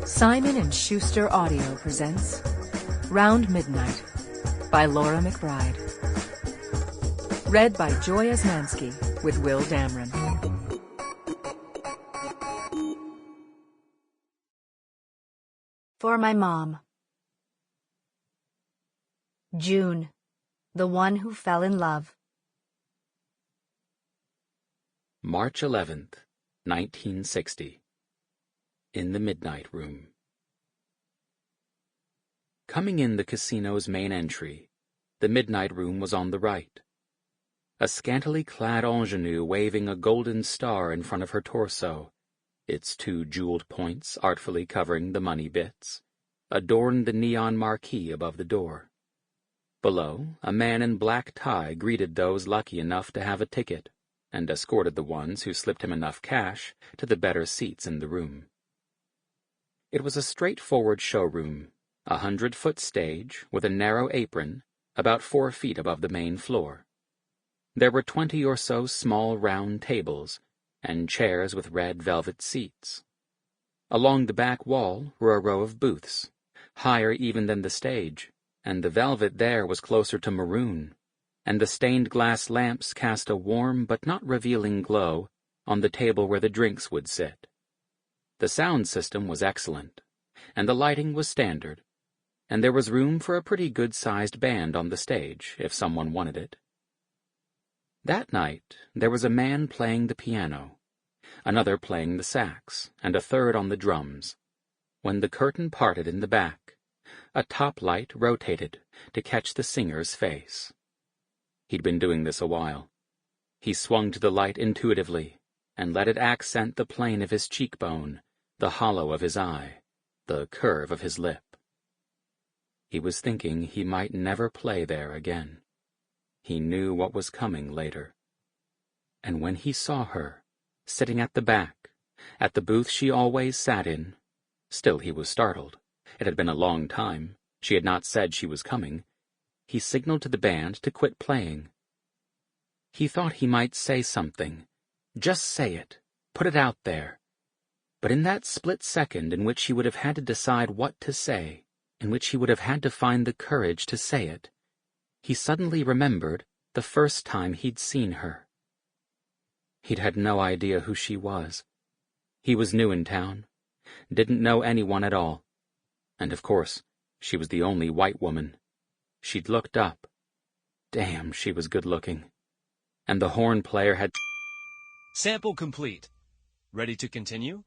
Simon & Schuster Audio presents Round Midnight by Laura McBride. Read by Joy Osmanski with Will Damron. For my mom. June, the one who fell in love. March 11th, 1960. In the Midnight Room. Coming in the casino's main entry, the Midnight Room was on the right. A scantily clad ingenue waving a golden star in front of her torso, its two jeweled points artfully covering the money bits, adorned the neon marquee above the door. Below, a man in black tie greeted those lucky enough to have a ticket, and escorted the ones who slipped him enough cash to the better seats in the room. It was a straightforward showroom, 100-foot stage with a narrow apron, about 4 feet above the main floor. There were 20 or so small round tables, and chairs with red velvet seats. Along the back wall were a row of booths, higher even than the stage, and the velvet there was closer to maroon, and the stained glass lamps cast a warm but not revealing glow on the table where the drinks would sit. The sound system was excellent, and the lighting was standard, and there was room for a pretty good-sized band on the stage if someone wanted it. That night there was a man playing the piano, another playing the sax, and a third on the drums. When the curtain parted in the back, a top light rotated to catch the singer's face. He'd been doing this a while. He swung to the light intuitively and let it accent the plane of his cheekbone, the hollow of his eye, the curve of his lip. He was thinking he might never play there again. He knew what was coming later. And when he saw her, sitting at the back, at the booth she always sat in, still he was startled. It had been a long time. She had not said she was coming. He signaled to the band to quit playing. He thought he might say something. Just say it. Put it out there. But in that split second in which he would have had to decide what to say, in which he would have had to find the courage to say it, he suddenly remembered the first time he'd seen her. He'd had no idea who she was. He was new in town, didn't know anyone at all. And of course, she was the only white woman. She'd looked up. Damn, she was good-looking. And the horn player had... Sample complete. Ready to continue?